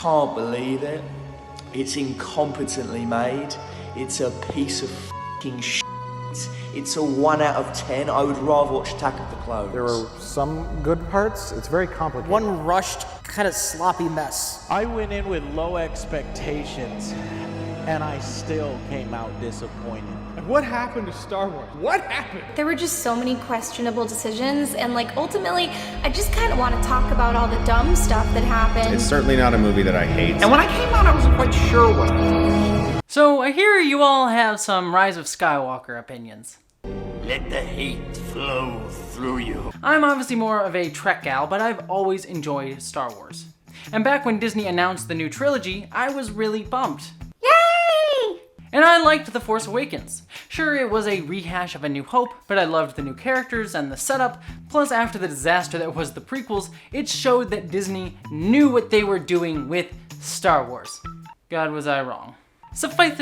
can't believe it. It's incompetently made. It's a piece of f***ing shit. It's a 1 out of 10. I would rather watch Attack of the Clones. There were some good parts. It's very complicated. One rushed, kind of sloppy mess. I went in with low expectations, and I still came out disappointed. What happened to Star Wars? What happened? There were just so many questionable decisions, and ultimately, I just kind of want to talk about all the dumb stuff that happened. It's certainly not a movie that I hate. And when I came out, I wasn't quite sure what I thought. So I hear you all have some Rise of Skywalker opinions. Let the hate flow through you. I'm obviously more of a Trek gal, but I've always enjoyed Star Wars. And back when Disney announced the new trilogy, I was really pumped. Yay! And I liked The Force Awakens. Sure, it was a rehash of A New Hope, but I loved the new characters and the setup. Plus, after the disaster that was the prequels, it showed that Disney knew what they were doing with Star Wars. God, was I wrong. Suffice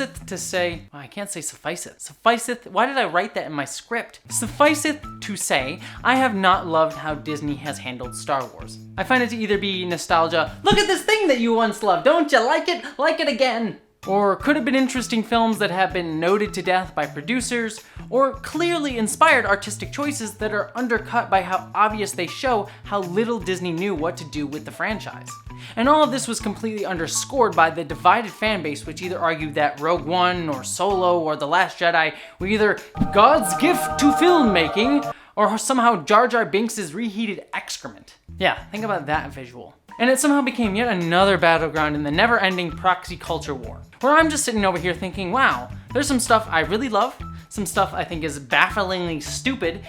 it to say, I can't say suffice it. Why did I write that in my script? Suffice it to say, I have not loved how Disney has handled Star Wars. I find it to either be nostalgia, look at this thing that you once loved, don't you like it? Like it again. Or could have been interesting films that have been noted to death by producers, or clearly inspired artistic choices that are undercut by how obvious they show how little Disney knew what to do with the franchise. And all of this was completely underscored by the divided fan base, which either argued that Rogue One or Solo or The Last Jedi were either God's gift to filmmaking, or somehow Jar Jar Binks' reheated excrement. Yeah, think about that visual. And it somehow became yet another battleground in the never-ending proxy culture war, where I'm just sitting over here thinking, wow, there's some stuff I really love, some stuff I think is bafflingly stupid,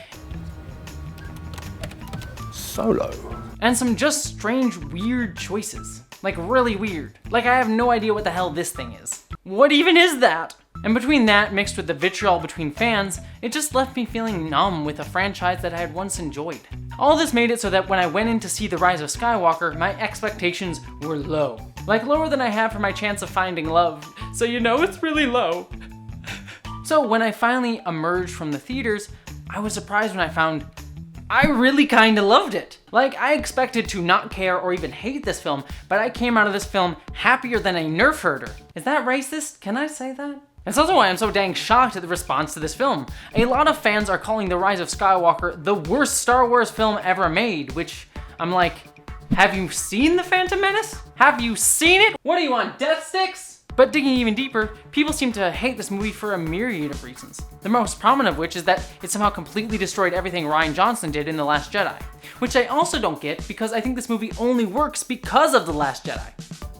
Solo. and some just strange, weird choices. Like really weird. Like I have no idea what the hell this thing is. What even is that? And between that, mixed with the vitriol between fans, it just left me feeling numb with a franchise that I had once enjoyed. All this made it so that when I went in to see The Rise of Skywalker, my expectations were low. Like lower than I have for my chance of finding love. So you know it's really low. So when I finally emerged from the theaters, I was surprised when I found I really kinda loved it. Like, I expected to not care or even hate this film, but I came out of this film happier than a Nerf herder. Is that racist? Can I say that? That's also why I'm so dang shocked at the response to this film. A lot of fans are calling The Rise of Skywalker the worst Star Wars film ever made, which I'm like, have you seen The Phantom Menace? Have you seen it? What are you on, death sticks? But digging even deeper, people seem to hate this movie for a myriad of reasons. The most prominent of which is that it somehow completely destroyed everything Rian Johnson did in The Last Jedi. Which I also don't get because I think this movie only works because of The Last Jedi.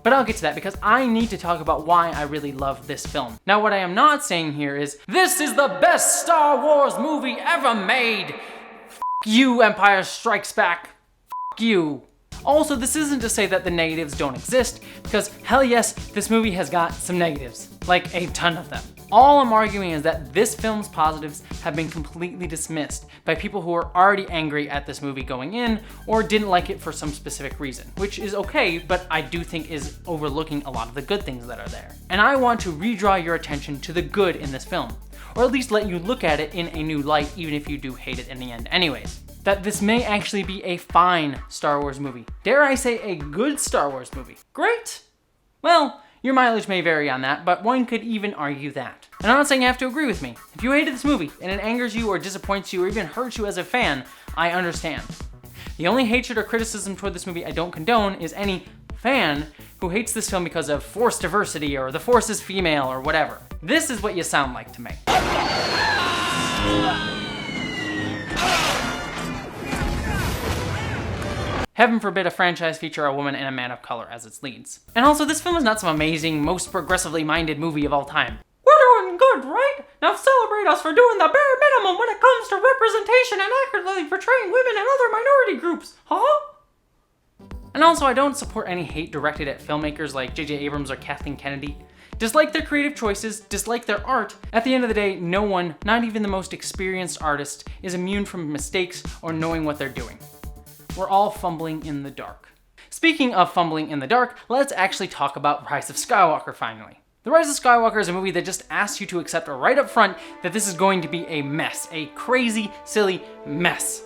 But I'll get to that because I need to talk about why I really love this film. Now what I am not saying here is, this is the best Star Wars movie ever made! F*** you, Empire Strikes Back. F*** you. Also, this isn't to say that the negatives don't exist, because hell yes, this movie has got some negatives, like a ton of them. All I'm arguing is that this film's positives have been completely dismissed by people who are already angry at this movie going in, or didn't like it for some specific reason, which is okay, but I do think is overlooking a lot of the good things that are there. And I want to redraw your attention to the good in this film, or at least let you look at it in a new light, even if you do hate it in the end anyways. That this may actually be a fine Star Wars movie. Dare I say a good Star Wars movie? Great? Well, your mileage may vary on that, but one could even argue that. And I'm not saying you have to agree with me. If you hated this movie and it angers you or disappoints you or even hurts you as a fan, I understand. The only hatred or criticism toward this movie I don't condone is any fan who hates this film because of Force diversity or the Force is female or whatever. This is what you sound like to me. Heaven forbid a franchise feature a woman and a man of color as its leads. And also, this film is not some amazing, most progressively minded movie of all time. We're doing good, right? Now celebrate us for doing the bare minimum when it comes to representation and accurately portraying women and other minority groups, huh? And also, I don't support any hate directed at filmmakers like J.J. Abrams or Kathleen Kennedy. Dislike their creative choices, dislike their art. At the end of the day, no one, not even the most experienced artist, is immune from mistakes or knowing what they're doing. We're all fumbling in the dark. Speaking of fumbling in the dark, let's actually talk about Rise of Skywalker finally. The Rise of Skywalker is a movie that just asks you to accept right up front that this is going to be a mess, a crazy, silly mess.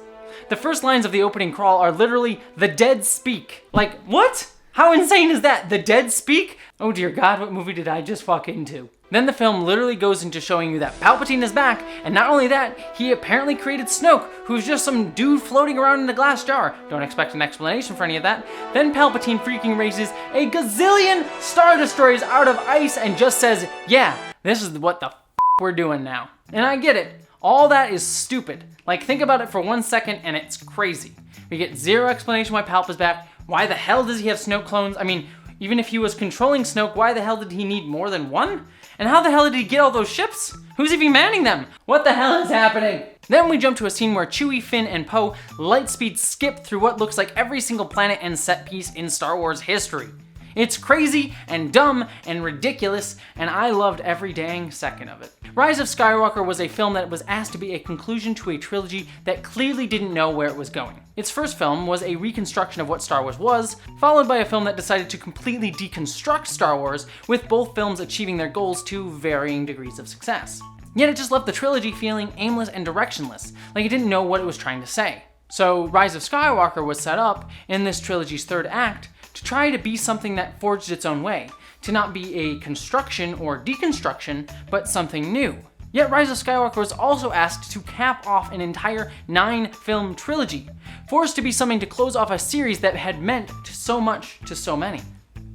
The first lines of the opening crawl are literally, "The dead speak." Like, what? How insane is that? The dead speak? Oh dear God, what movie did I just walk into? Then the film literally goes into showing you that Palpatine is back, and not only that, he apparently created Snoke, who's just some dude floating around in a glass jar. Don't expect an explanation for any of that. Then Palpatine freaking raises a gazillion Star Destroyers out of ice and just says, yeah, this is what the we're doing now. And I get it. All that is stupid. Like, think about it for 1 second and it's crazy. We get zero explanation why Palp is back. Why the hell does he have Snoke clones? I mean, even if he was controlling Snoke, why the hell did he need more than one? And how the hell did he get all those ships? Who's even manning them? What the hell is happening? Then we jump to a scene where Chewie, Finn, and Poe lightspeed skip through what looks like every single planet and set piece in Star Wars history. It's crazy and dumb and ridiculous, and I loved every dang second of it. Rise of Skywalker was a film that was asked to be a conclusion to a trilogy that clearly didn't know where it was going. Its first film was a reconstruction of what Star Wars was, followed by a film that decided to completely deconstruct Star Wars, with both films achieving their goals to varying degrees of success. Yet it just left the trilogy feeling aimless and directionless, like it didn't know what it was trying to say. So Rise of Skywalker was set up in this trilogy's third act to try to be something that forged its own way, to not be a construction or deconstruction, but something new. Yet Rise of Skywalker was also asked to cap off an entire 9-film trilogy, forced to be something to close off a series that had meant so much to so many.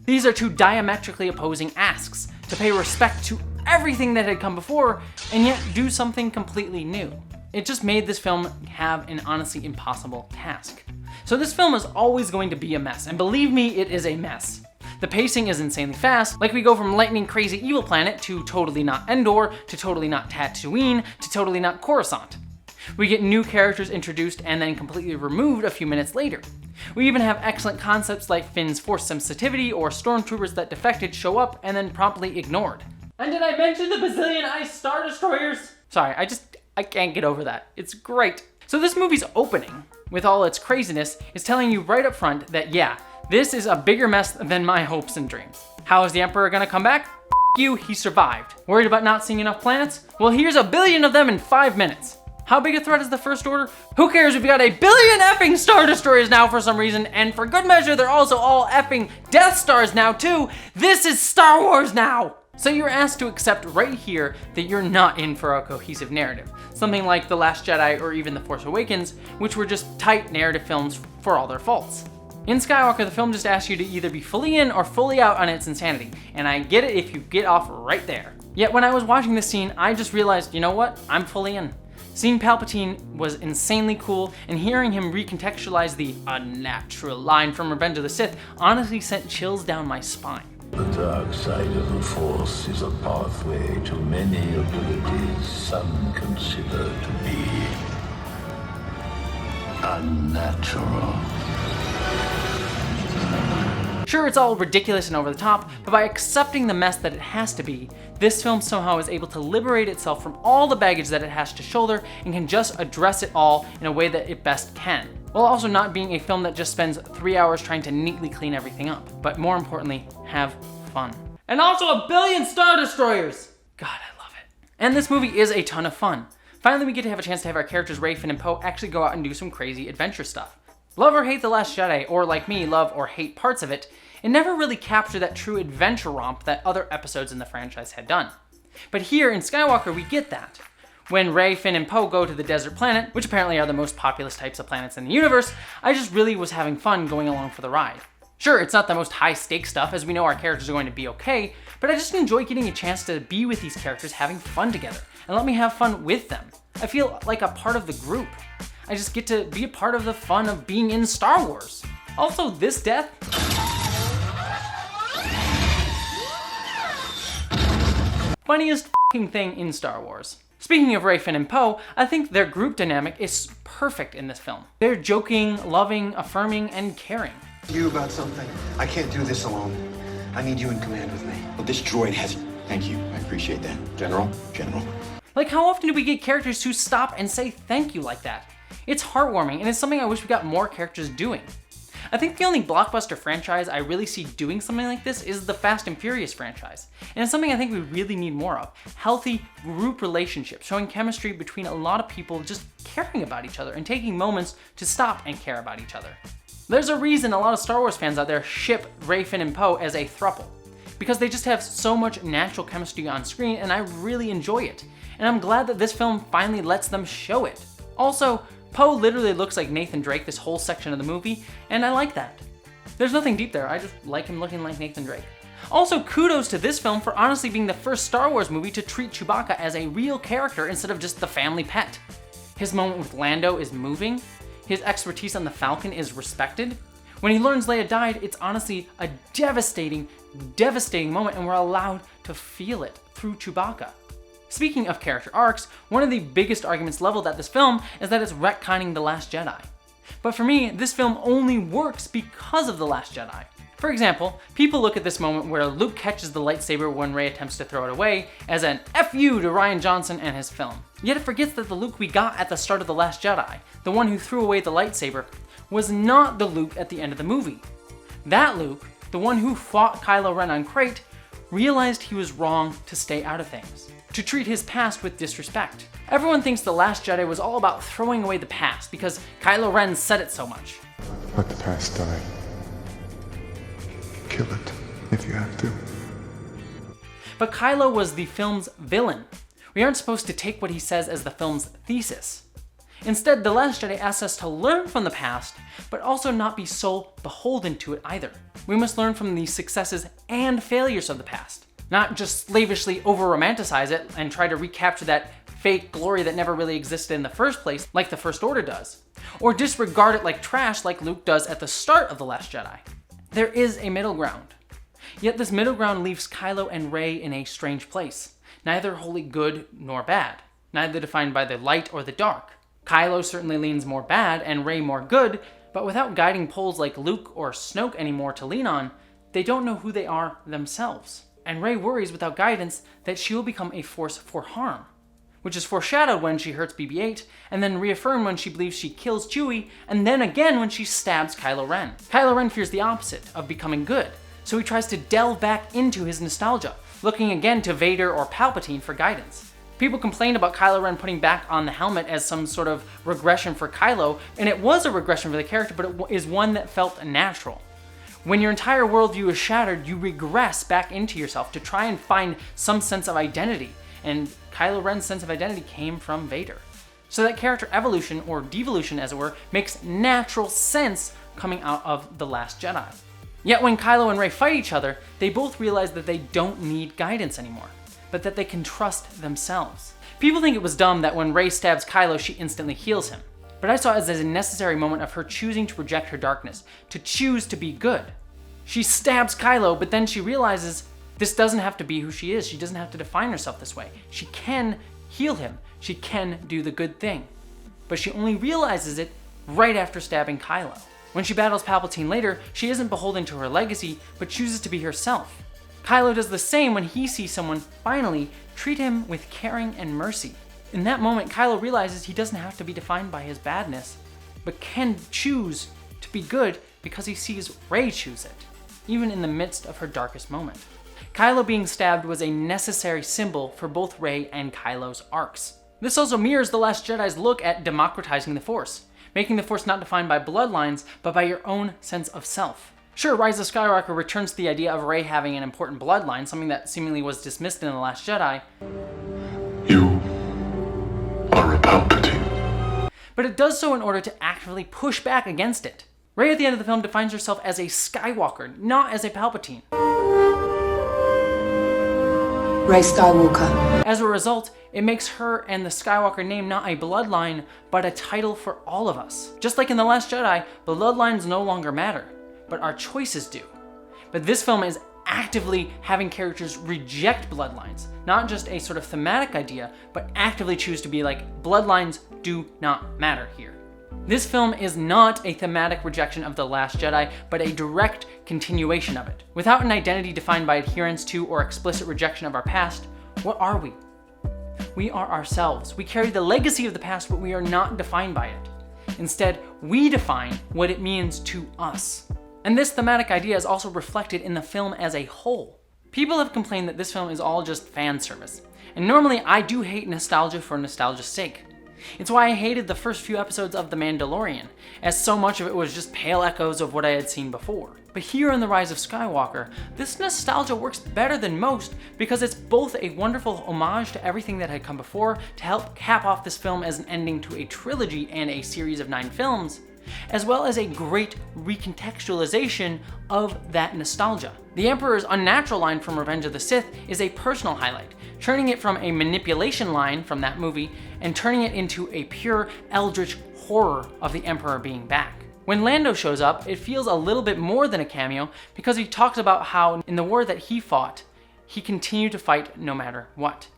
These are two diametrically opposing asks, to pay respect to everything that had come before, and yet do something completely new. It just made this film have an honestly impossible task. So this film is always going to be a mess, and believe me, it is a mess. The pacing is insanely fast, like we go from lightning crazy evil planet to totally not Endor, to totally not Tatooine, to totally not Coruscant. We get new characters introduced and then completely removed a few minutes later. We even have excellent concepts like Finn's force sensitivity or stormtroopers that defected show up and then promptly ignored. And did I mention the bazillion ice Star Destroyers? Sorry, I can't get over that. It's great. So this movie's opening, with all its craziness, is telling you right up front that yeah, this is a bigger mess than my hopes and dreams. How is the Emperor gonna come back? F you, he survived. Worried about not seeing enough planets? Well, here's 1 billion of them in 5 minutes. How big a threat is the First Order? Who cares, we've got 1 billion effing Star Destroyers now for some reason, and for good measure, they're also all effing Death Stars now too. This is Star Wars now! So you're asked to accept right here that you're not in for a cohesive narrative. Something like The Last Jedi or even The Force Awakens, which were just tight narrative films for all their faults. In Skywalker, the film just asks you to either be fully in or fully out on its insanity, and I get it if you get off right there. Yet when I was watching this scene, I just realized, you know what? I'm fully in. Seeing Palpatine was insanely cool, and hearing him recontextualize the unnatural line from Revenge of the Sith honestly sent chills down my spine. The dark side of the Force is a pathway to many abilities some consider to be unnatural. Sure, it's all ridiculous and over the top, but by accepting the mess that it has to be, this film somehow is able to liberate itself from all the baggage that it has to shoulder and can just address it all in a way that it best can, while also not being a film that just spends 3 hours trying to neatly clean everything up, but more importantly, have fun. And also 1 billion Star Destroyers! God, I love it. And this movie is a ton of fun. Finally, we get to have a chance to have our characters Rey, Finn, and Poe actually go out and do some crazy adventure stuff. Love or hate The Last Jedi, or like me, love or hate parts of it, it never really captured that true adventure romp that other episodes in the franchise had done. But here in Skywalker, we get that. When Rey, Finn, and Poe go to the desert planet, which apparently are the most populous types of planets in the universe, I just really was having fun going along for the ride. Sure, it's not the most high-stakes stuff, as we know our characters are going to be okay, but I just enjoy getting a chance to be with these characters having fun together, and let me have fun with them. I feel like a part of the group. I just get to be a part of the fun of being in Star Wars. Also, this death... funniest f***ing thing in Star Wars. Speaking of Rey, Finn, and Poe, I think their group dynamic is perfect in this film. They're joking, loving, affirming, and caring. You about something. I can't do this alone. I need you in command with me. But this droid has... Thank you, I appreciate that. General. Like, how often do we get characters who stop and say thank you like that? It's heartwarming, and it's something I wish we got more characters doing. I think the only blockbuster franchise I really see doing something like this is the Fast and Furious franchise. And it's something I think we really need more of. Healthy group relationships, showing chemistry between a lot of people just caring about each other and taking moments to stop and care about each other. There's a reason a lot of Star Wars fans out there ship Rey, Finn, and Poe as a throuple, because they just have so much natural chemistry on screen, and I really enjoy it. And I'm glad that this film finally lets them show it. Also, Poe literally looks like Nathan Drake this whole section of the movie, and I like that. There's nothing deep there, I just like him looking like Nathan Drake. Also, kudos to this film for honestly being the first Star Wars movie to treat Chewbacca as a real character instead of just the family pet. His moment with Lando is moving, his expertise on the Falcon is respected. When he learns Leia died, it's honestly a devastating moment, and we're allowed to feel it through Chewbacca. Speaking of character arcs, one of the biggest arguments leveled at this film is that it's retconning The Last Jedi. But for me, this film only works because of The Last Jedi. For example, people look at this moment where Luke catches the lightsaber when Rey attempts to throw it away as an F you to Rian Johnson and his film. Yet it forgets that the Luke we got at the start of The Last Jedi, the one who threw away the lightsaber, was not the Luke at the end of the movie. That Luke, the one who fought Kylo Ren on Crate, realized he was wrong to stay out of things, to treat his past with disrespect. Everyone thinks The Last Jedi was all about throwing away the past because Kylo Ren said it so much. Let the past die. Kill it if you have to. But Kylo was the film's villain. We aren't supposed to take what he says as the film's thesis. Instead, The Last Jedi asks us to learn from the past, but also not be so beholden to it either. We must learn from the successes and failures of the past, not just slavishly over-romanticize it and try to recapture that fake glory that never really existed in the first place like the First Order does, or disregard it like trash like Luke does at the start of The Last Jedi. There is a middle ground. Yet this middle ground leaves Kylo and Rey in a strange place, neither wholly good nor bad, neither defined by the light or the dark. Kylo certainly leans more bad and Rey more good, but without guiding poles like Luke or Snoke anymore to lean on, they don't know who they are themselves. And Rey worries without guidance that she will become a force for harm, which is foreshadowed when she hurts BB-8, and then reaffirmed when she believes she kills Chewie, and then again when she stabs Kylo Ren. Kylo Ren fears the opposite, of becoming good, so he tries to delve back into his nostalgia, looking again to Vader or Palpatine for guidance. People complained about Kylo Ren putting back on the helmet as some sort of regression for Kylo, and it was a regression for the character, but it is one that felt natural. When your entire worldview is shattered, you regress back into yourself to try and find some sense of identity, and Kylo Ren's sense of identity came from Vader. So that character evolution, or devolution as it were, makes natural sense coming out of The Last Jedi. Yet when Kylo and Rey fight each other, they both realize that they don't need guidance anymore, but that they can trust themselves. People think it was dumb that when Rey stabs Kylo, she instantly heals him, but I saw it as a necessary moment of her choosing to reject her darkness, to choose to be good. She stabs Kylo, but then she realizes this doesn't have to be who she is. She doesn't have to define herself this way. She can heal him. She can do the good thing. But she only realizes it right after stabbing Kylo. When she battles Palpatine later, she isn't beholden to her legacy, but chooses to be herself. Kylo does the same when he sees someone finally treat him with caring and mercy. In that moment, Kylo realizes he doesn't have to be defined by his badness, but can choose to be good because he sees Rey choose it, even in the midst of her darkest moment. Kylo being stabbed was a necessary symbol for both Rey and Kylo's arcs. This also mirrors The Last Jedi's look at democratizing the Force, making the Force not defined by bloodlines, but by your own sense of self. Sure, Rise of Skywalker returns to the idea of Rey having an important bloodline, something that seemingly was dismissed in The Last Jedi. You are a Palpatine. But it does so in order to actively push back against it. Rey at the end of the film defines herself as a Skywalker, not as a Palpatine. Rey Skywalker. As a result, it makes her and the Skywalker name not a bloodline, but a title for all of us. Just like in The Last Jedi, bloodlines no longer matter, but our choices do. But this film is actively having characters reject bloodlines, not just a sort of thematic idea, but actively choose to be like, bloodlines do not matter here. This film is not a thematic rejection of The Last Jedi, but a direct continuation of it. Without an identity defined by adherence to or explicit rejection of our past, what are we? We are ourselves. We carry the legacy of the past, but we are not defined by it. Instead, we define what it means to us. And this thematic idea is also reflected in the film as a whole. People have complained that this film is all just fan service, and normally I do hate nostalgia for nostalgia's sake. It's why I hated the first few episodes of The Mandalorian, as so much of it was just pale echoes of what I had seen before. But here in The Rise of Skywalker, this nostalgia works better than most because it's both a wonderful homage to everything that had come before to help cap off this film as an ending to a trilogy and a series of 9 films, as well as a great recontextualization of that nostalgia. The Emperor's unnatural line from Revenge of the Sith is a personal highlight, turning it from a manipulation line from that movie and turning it into a pure eldritch horror of the Emperor being back. When Lando shows up, it feels a little bit more than a cameo because he talks about how in the war that he fought, he continued to fight no matter what,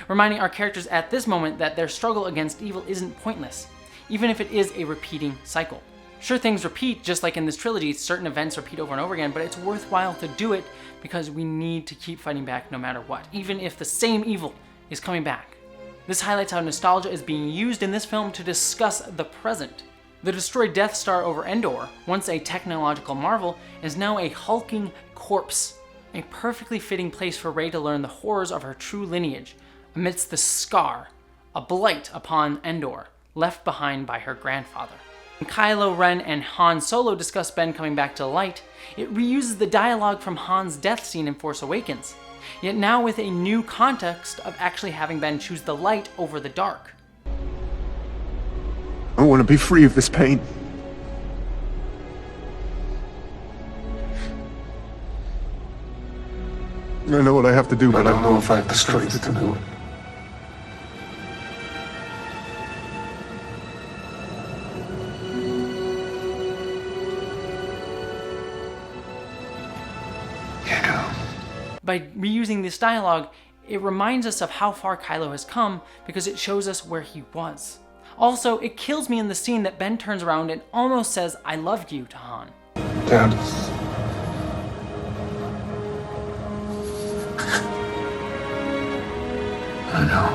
reminding our characters at this moment that their struggle against evil isn't pointless, even if it is a repeating cycle. Sure, things repeat, just like in this trilogy, certain events repeat over and over again, but it's worthwhile to do it because we need to keep fighting back no matter what, even if the same evil is coming back. This highlights how nostalgia is being used in this film to discuss the present. The destroyed Death Star over Endor, once a technological marvel, is now a hulking corpse, a perfectly fitting place for Rey to learn the horrors of her true lineage amidst the scar, a blight upon Endor, left behind by her grandfather. When Kylo Ren and Han Solo discuss Ben coming back to light, it reuses the dialogue from Han's death scene in Force Awakens, yet now with a new context of actually having Ben choose the light over the dark. I want to be free of this pain. I know what I have to do, but I don't know if I have the strength to do it. By reusing this dialogue, it reminds us of how far Kylo has come because it shows us where he was. Also, it kills me in the scene that Ben turns around and almost says, "I love you" to Han. Dad. I know.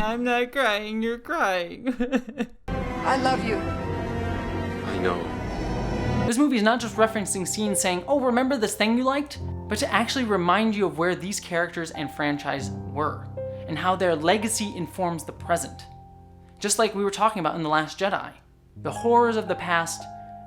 I'm not crying, you're crying. I love you. I know. This movie is not just referencing scenes saying, "Oh, remember this thing you liked?" but to actually remind you of where these characters and franchise were, and how their legacy informs the present. Just like we were talking about in The Last Jedi. The horrors of the past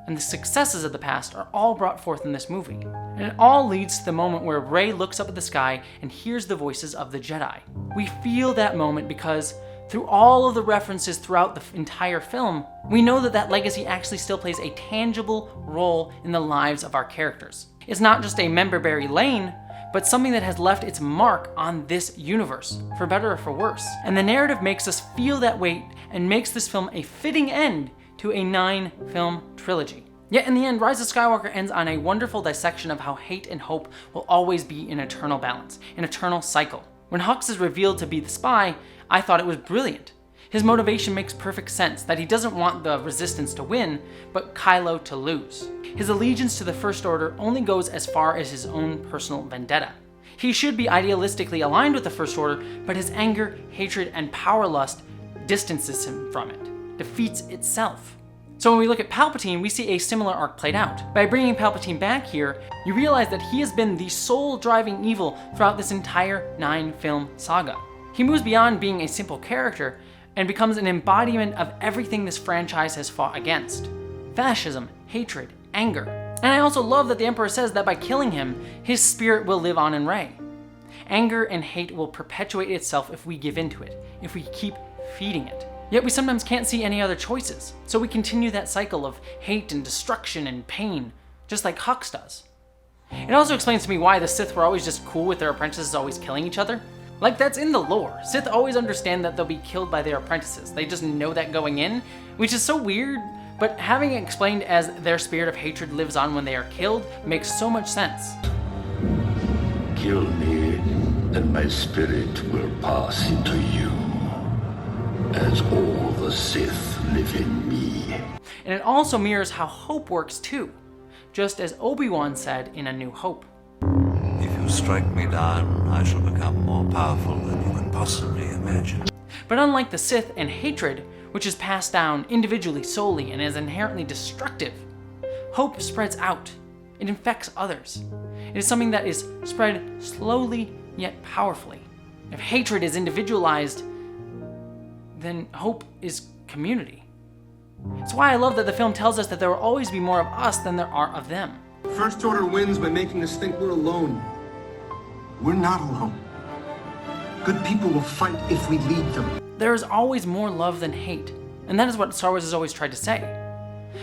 and the successes of the past are all brought forth in this movie. And it all leads to the moment where Rey looks up at the sky and hears the voices of the Jedi. We feel that moment because through all of the references throughout the entire film, we know that that legacy actually still plays a tangible role in the lives of our characters. It's not just a member-berry lane, but something that has left its mark on this universe, for better or for worse. And the narrative makes us feel that weight and makes this film a fitting end to a 9-film trilogy. Yet in the end, Rise of Skywalker ends on a wonderful dissection of how hate and hope will always be in eternal balance, an eternal cycle. When Hux is revealed to be the spy, I thought it was brilliant. His motivation makes perfect sense, that he doesn't want the Resistance to win, but Kylo to lose. His allegiance to the First Order only goes as far as his own personal vendetta. He should be idealistically aligned with the First Order, but his anger, hatred, and power lust distances him from it, defeats itself. So when we look at Palpatine, we see a similar arc played out. By bringing Palpatine back here, you realize that he has been the sole driving evil throughout this entire 9-film saga. He moves beyond being a simple character and becomes an embodiment of everything this franchise has fought against. Fascism, hatred, anger. And I also love that the Emperor says that by killing him, his spirit will live on in Rey. Anger and hate will perpetuate itself if we give into it, if we keep feeding it. Yet we sometimes can't see any other choices, so we continue that cycle of hate and destruction and pain, just like Hux does. It also explains to me why the Sith were always just cool with their apprentices always killing each other. Like, that's in the lore. Sith always understand that they'll be killed by their apprentices. They just know that going in, which is so weird, but having it explained as their spirit of hatred lives on when they are killed makes so much sense. Kill me, and my spirit will pass into you, as all the Sith live in me. And it also mirrors how hope works too, just as Obi-Wan said in A New Hope. If you strike me down, I shall become more powerful than you can possibly imagine. But unlike the Sith and hatred, which is passed down individually solely and is inherently destructive, hope spreads out. It infects others. It is something that is spread slowly yet powerfully. If hatred is individualized, then hope is community. It's why I love that the film tells us that there will always be more of us than there are of them. First Order wins by making us think we're alone. We're not alone. Good people will fight if we lead them. There is always more love than hate, and that is what Star Wars has always tried to say.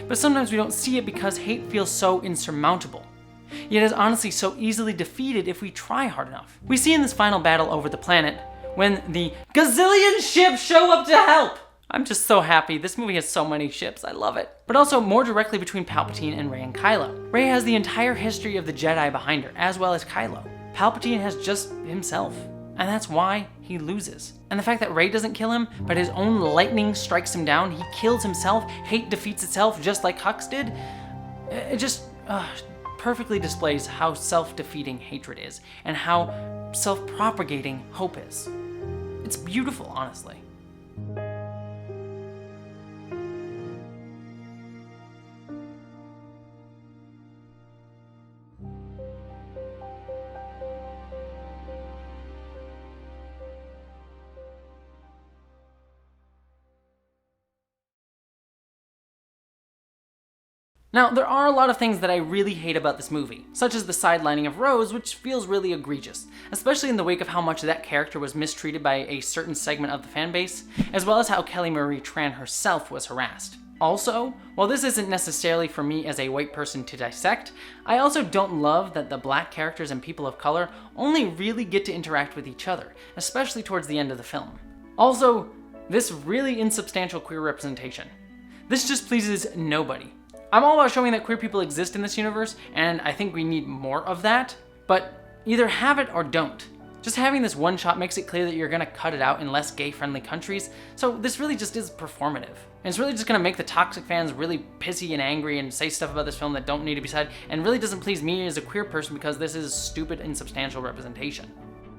But sometimes we don't see it because hate feels so insurmountable. Yet is honestly so easily defeated if we try hard enough. We see in this final battle over the planet when the gazillion ships show up to help. I'm just so happy. This movie has so many ships. I love it. But also more directly between Palpatine and Rey and Kylo. Rey has the entire history of the Jedi behind her, as well as Kylo. Palpatine has just himself. And that's why he loses. And the fact that Rey doesn't kill him, but his own lightning strikes him down, he kills himself, hate defeats itself just like Hux did, it just perfectly displays how self-defeating hatred is and how self-propagating hope is. It's beautiful, honestly. Now, there are a lot of things that I really hate about this movie, such as the sidelining of Rose, which feels really egregious, especially in the wake of how much that character was mistreated by a certain segment of the fanbase, as well as how Kelly Marie Tran herself was harassed. Also, while this isn't necessarily for me as a white person to dissect, I also don't love that the black characters and people of color only really get to interact with each other, especially towards the end of the film. Also, this really insubstantial queer representation. This just pleases nobody. I'm all about showing that queer people exist in this universe, and I think we need more of that, but either have it or don't. Just having this one shot makes it clear that you're gonna cut it out in less gay-friendly countries, so this really just is performative. And it's really just gonna make the toxic fans really pissy and angry and say stuff about this film that don't need to be said, and really doesn't please me as a queer person because this is stupid, insubstantial representation.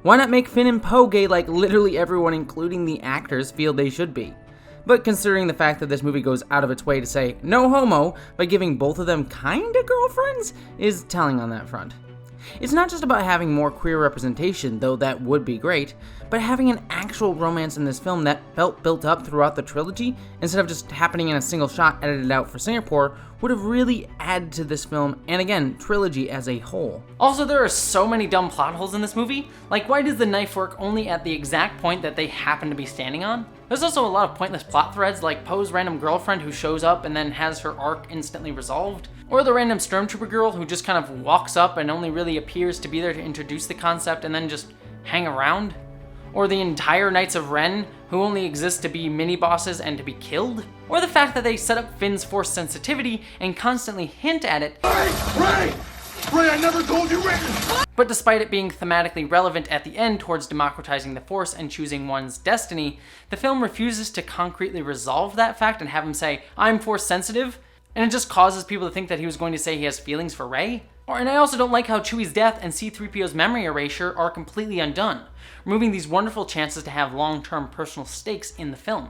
Why not make Finn and Poe gay like literally everyone, including the actors, feel they should be? But considering the fact that this movie goes out of its way to say no homo by giving both of them kinda girlfriends is telling on that front. It's not just about having more queer representation, though that would be great, but having an actual romance in this film that felt built up throughout the trilogy instead of just happening in a single shot edited out for Singapore would have really added to this film and again, trilogy as a whole. Also, there are so many dumb plot holes in this movie. Like, why does the knife work only at the exact point that they happen to be standing on? There's also a lot of pointless plot threads, like Poe's random girlfriend who shows up and then has her arc instantly resolved, or the random stormtrooper girl who just kind of walks up and only really appears to be there to introduce the concept and then just hang around, or the entire Knights of Ren who only exist to be mini-bosses and to be killed, or the fact that they set up Finn's force sensitivity and constantly hint at it. Rey, I never told you Rey! But despite it being thematically relevant at the end towards democratizing the Force and choosing one's destiny, the film refuses to concretely resolve that fact and have him say, I'm Force sensitive, and it just causes people to think that he was going to say he has feelings for Rey. And I also don't like how Chewie's death and C-3PO's memory erasure are completely undone, removing these wonderful chances to have long-term personal stakes in the film.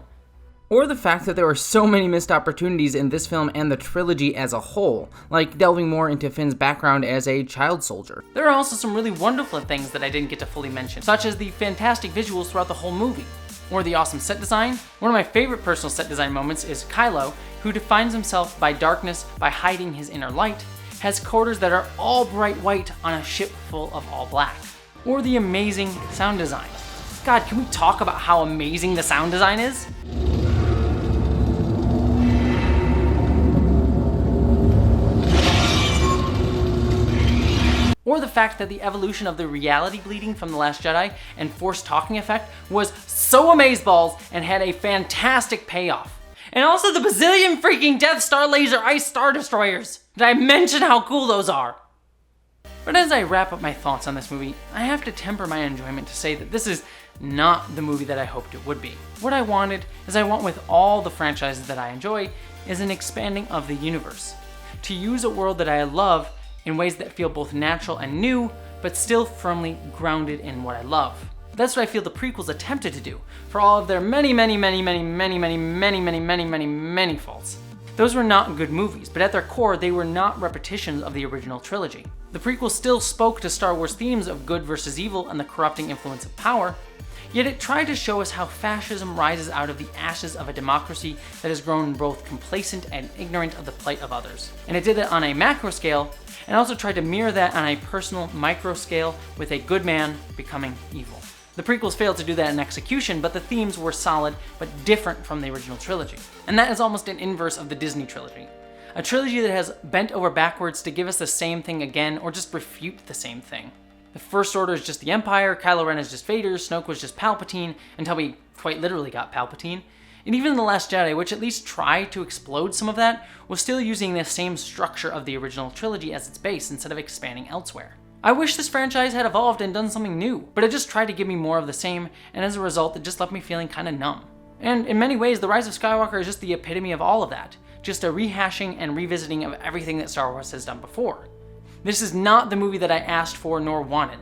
Or the fact that there are so many missed opportunities in this film and the trilogy as a whole, like delving more into Finn's background as a child soldier. There are also some really wonderful things that I didn't get to fully mention, such as the fantastic visuals throughout the whole movie, or the awesome set design. One of my favorite personal set design moments is Kylo, who defines himself by darkness by hiding his inner light, has quarters that are all bright white on a ship full of all black. Or the amazing sound design. God, can we talk about how amazing the sound design is? Or the fact that the evolution of the reality bleeding from The Last Jedi and Force talking effect was so amazeballs and had a fantastic payoff. And also the bazillion freaking Death Star laser ice star destroyers. Did I mention how cool those are? But as I wrap up my thoughts on this movie, I have to temper my enjoyment to say that this is not the movie that I hoped it would be. What I wanted, as I want with all the franchises that I enjoy, is an expanding of the universe. To use a world that I love in ways that feel both natural and new, but still firmly grounded in what I love. That's what I feel the prequels attempted to do, for all of their many faults. Those were not good movies, but at their core, they were not repetitions of the original trilogy. The prequels still spoke to Star Wars themes of good versus evil and the corrupting influence of power, Yet it tried to show us how fascism rises out of the ashes of a democracy that has grown both complacent and ignorant of the plight of others. And it did it on a macro scale, and also tried to mirror that on a personal micro scale with a good man becoming evil. The prequels failed to do that in execution, but the themes were solid but different from the original trilogy. And that is almost an inverse of the Disney trilogy. A trilogy that has bent over backwards to give us the same thing again or just refute the same thing. The First Order is just the Empire, Kylo Ren is just Vader, Snoke was just Palpatine, until we quite literally got Palpatine. And even The Last Jedi, which at least tried to explode some of that, was still using the same structure of the original trilogy as its base instead of expanding elsewhere. I wish this franchise had evolved and done something new, but it just tried to give me more of the same, and as a result, it just left me feeling kinda numb. And in many ways, The Rise of Skywalker is just the epitome of all of that. Just a rehashing and revisiting of everything that Star Wars has done before. This is not the movie that I asked for nor wanted.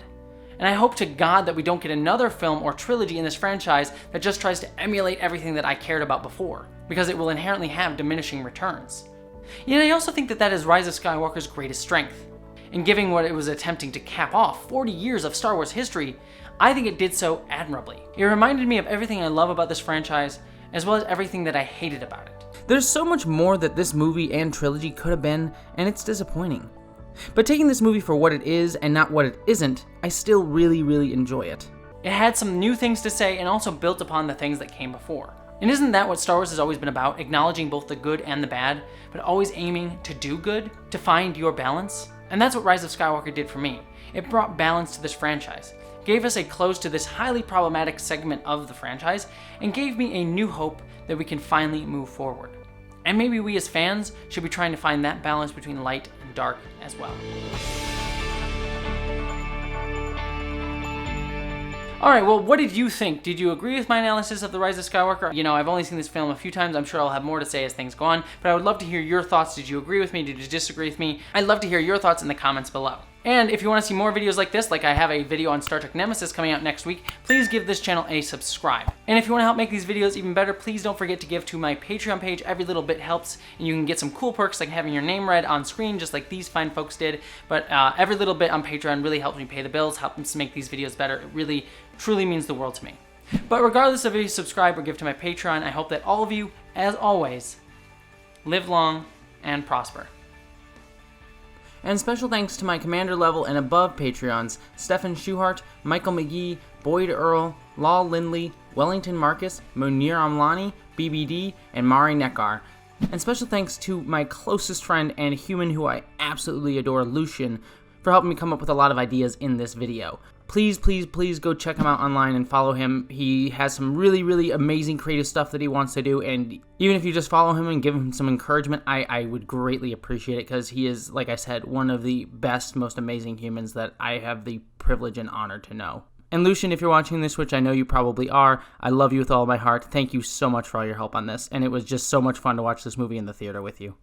And I hope to God that we don't get another film or trilogy in this franchise that just tries to emulate everything that I cared about before, because it will inherently have diminishing returns. Yet I also think that that is Rise of Skywalker's greatest strength. In giving what it was attempting to cap off 40 years of Star Wars history, I think it did so admirably. It reminded me of everything I love about this franchise, as well as everything that I hated about it. There's so much more that this movie and trilogy could have been, and it's disappointing. But taking this movie for what it is and not what it isn't, I still really enjoy it. It had some new things to say and also built upon the things that came before. And isn't that what Star Wars has always been about? Acknowledging both the good and the bad, but always aiming to do good, to find your balance? And that's what Rise of Skywalker did for me. It brought balance to this franchise, gave us a close to this highly problematic segment of the franchise, and gave me a new hope that we can finally move forward. And maybe we as fans should be trying to find that balance between light and dark as well. Alright, well, what did you think? Did you agree with my analysis of The Rise of Skywalker? You know, I've only seen this film a few times. I'm sure I'll have more to say as things go on, but I would love to hear your thoughts. Did you agree with me? Did you disagree with me? I'd love to hear your thoughts in the comments below. And if you want to see more videos like this, like I have a video on Star Trek Nemesis coming out next week, please give this channel a subscribe. And if you want to help make these videos even better, please don't forget to give to my Patreon page. Every little bit helps, and you can get some cool perks like having your name read on screen, just like these fine folks did. But every little bit on Patreon really helps me pay the bills, helps make these videos better. It really, truly means the world to me. But regardless of if you subscribe or give to my Patreon, I hope that all of you, as always, live long and prosper. And special thanks to my commander level and above Patreons, Stefan Schuhart, Michael McGee, Boyd Earl, Law Lindley, Wellington Marcus, Munir Amlani, BBD, and Mari Nekar. And special thanks to my closest friend and human who I absolutely adore, Lucian, for helping me come up with a lot of ideas in this video. Please go check him out online and follow him. He has some really amazing creative stuff that he wants to do, and even if you just follow him and give him some encouragement, I would greatly appreciate it, because he is, like I said, one of the best, most amazing humans that I have the privilege and honor to know. And Lucian, if you're watching this, which I know you probably are, I love you with all my heart. Thank you so much for all your help on this, and it was just so much fun to watch this movie in the theater with you.